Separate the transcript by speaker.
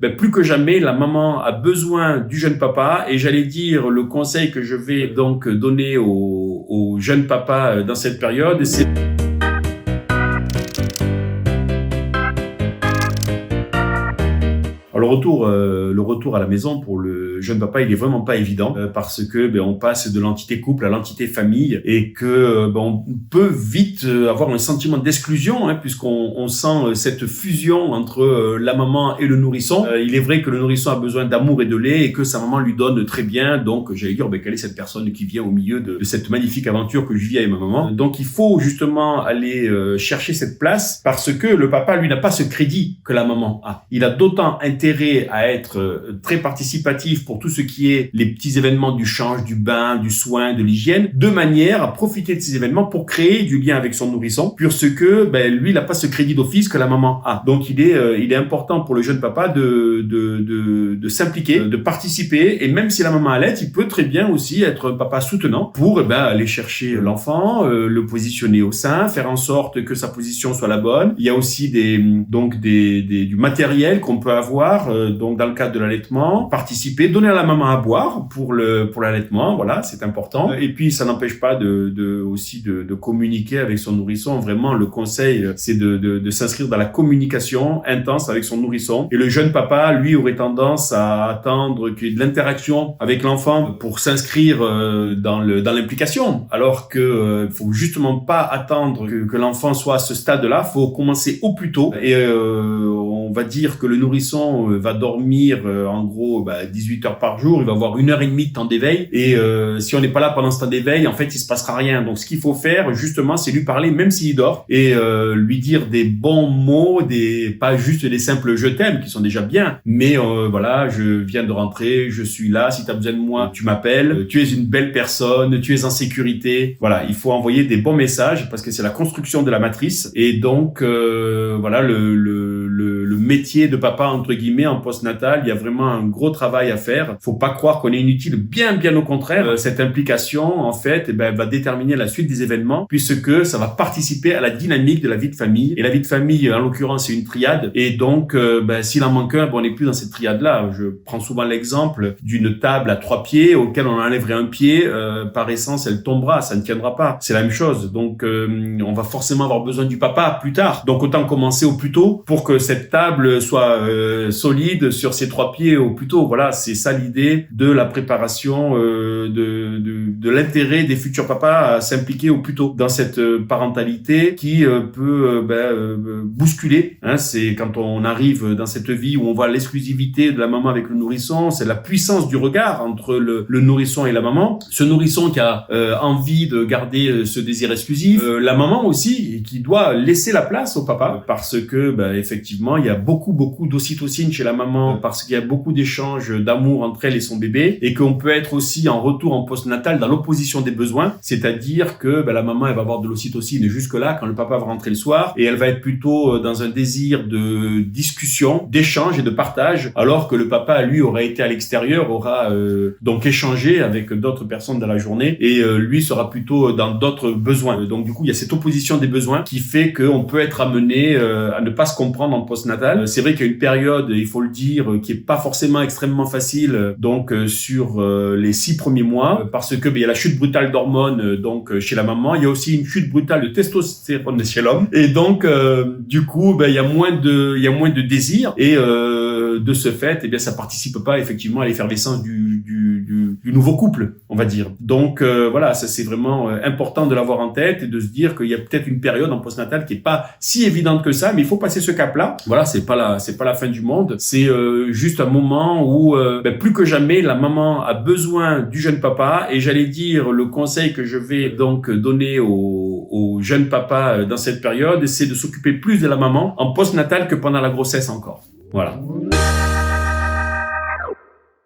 Speaker 1: plus que jamais, la maman a besoin du jeune papa. Et j'allais dire, le conseil que je vais donc donner aux jeunes papas dans cette période, c'est... Alors, le retour à la maison pour le jeune papa, il est vraiment pas évident parce que on passe de l'entité couple à l'entité famille et que on peut vite avoir un sentiment d'exclusion puisqu'on sent cette fusion entre la maman et le nourrisson. Il est vrai que le nourrisson a besoin d'amour et de lait et que sa maman lui donne très bien. Donc, j'allais dire, quelle est cette personne qui vient au milieu de cette magnifique aventure que je vis avec ma maman. Donc, il faut justement aller chercher cette place parce que le papa, lui, n'a pas ce crédit que la maman a. Il a d'autant intérêt à être très participatif pour tout ce qui est les petits événements du change, du bain, du soin, de l'hygiène, de manière à profiter de ces événements pour créer du lien avec son nourrisson, puisque lui, il n'a pas ce crédit d'office que la maman a. Donc, il est important pour le jeune papa de s'impliquer, de participer, et même si la maman allait, il peut très bien aussi être un papa soutenant pour aller chercher l'enfant, le positionner au sein, faire en sorte que sa position soit la bonne. Il y a aussi du matériel qu'on peut avoir donc dans le cadre de l'allaitement, participer, donner à la maman à boire pour l'allaitement, voilà, c'est important. Et puis ça n'empêche pas aussi de communiquer avec son nourrisson. Vraiment, le conseil, c'est de s'inscrire dans la communication intense avec son nourrisson. Et le jeune papa, lui, aurait tendance à attendre qu'il y ait de l'interaction avec l'enfant pour s'inscrire dans l'implication. Alors que faut justement pas attendre que l'enfant soit à ce stade-là. Faut commencer au plus tôt. Et on va dire que le nourrisson va dormir en gros 18 heures par jour, il va avoir 1h30 de temps d'éveil et si on n'est pas là pendant ce temps d'éveil, en fait il se passera rien. Donc ce qu'il faut faire justement, c'est lui parler même s'il dort et lui dire des bons mots, pas juste des simples je t'aime qui sont déjà bien, mais voilà, je viens de rentrer, je suis là, si tu as besoin de moi tu m'appelles, tu es une belle personne, tu es en sécurité. Voilà, il faut envoyer des bons messages parce que c'est la construction de la matrice et donc voilà le métier de papa entre guillemets en postnatal, il y a vraiment un gros travail à faire. Faut pas croire qu'on est inutile, bien au contraire. Cette implication en fait va déterminer la suite des événements puisque ça va participer à la dynamique de la vie de famille et la vie de famille en l'occurrence c'est une triade et donc s'il en manque un, on n'est plus dans cette triade là. Je prends souvent l'exemple d'une table à 3 pieds auquel on enlèverait un pied, par essence elle tombera, ça ne tiendra pas. C'est la même chose. Donc on va forcément avoir besoin du papa plus tard. Donc autant commencer au plus tôt pour que cette table soit solide sur ses 3 pieds au plus tôt. Voilà, c'est ça l'idée de la préparation de l'intérêt des futurs papas à s'impliquer au plus tôt dans cette parentalité qui peut bousculer. C'est quand on arrive dans cette vie où on voit l'exclusivité de la maman avec le nourrisson, c'est la puissance du regard entre le nourrisson et la maman. Ce nourrisson qui a envie de garder ce désir exclusif, la maman aussi qui doit laisser la place au papa parce que effectivement il y a beaucoup d'ocytocine chez la maman parce qu'il y a beaucoup d'échanges d'amour entre elle et son bébé et qu'on peut être aussi en retour en postnatal dans l'opposition des besoins, c'est-à-dire que la maman elle va avoir de l'ocytocine jusque là quand le papa va rentrer le soir et elle va être plutôt dans un désir de discussion, d'échange et de partage alors que le papa lui aura été à l'extérieur, aura donc échangé avec d'autres personnes dans la journée et lui sera plutôt dans d'autres besoins. Donc du coup il y a cette opposition des besoins qui fait qu'on peut être amené à ne pas se comprendre en postnatal. C'est vrai qu'il y a une période, il faut le dire, qui est pas forcément extrêmement facile donc sur les 6 premiers mois parce que il y a la chute brutale d'hormones donc chez la maman, il y a aussi une chute brutale de testostérone chez l'homme et donc du coup il y a moins de désir et de ce fait ça participe pas effectivement à l'effervescence du nouveau couple, on va dire. Donc voilà, ça c'est vraiment important de l'avoir en tête et de se dire qu'il y a peut-être une période en postnatal qui est pas si évidente que ça, mais il faut passer ce cap-là. Voilà, c'est pas la fin du monde, c'est juste un moment où plus que jamais la maman a besoin du jeune papa et j'allais dire le conseil que je vais donc donner aux jeunes papas dans cette période, c'est de s'occuper plus de la maman en postnatal que pendant la grossesse encore. Voilà.